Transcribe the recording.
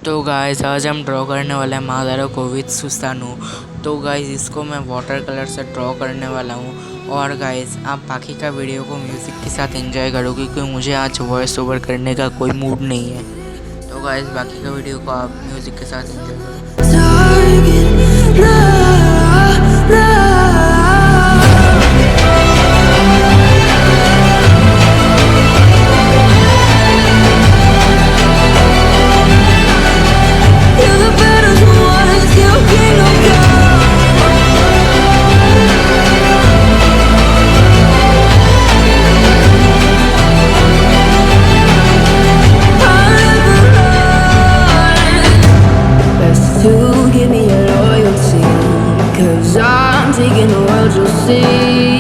तो गाइस आज हम ड्रॉ करने वाले हैं मादारा को विद सुसानो। तो गाइस इसको मैं वाटर कलर से ड्रॉ करने वाला हूँ। और गाइस आप बाकी का वीडियो को म्यूज़िक के साथ एंजॉय करो, क्योंकि मुझे आज वॉइस ओवर करने का कोई मूड नहीं है। तो गाइस बाकी का वीडियो को आप म्यूज़िक के साथ एंजॉय करो। To give me your loyalty, 'cause I'm taking the world, you'll see.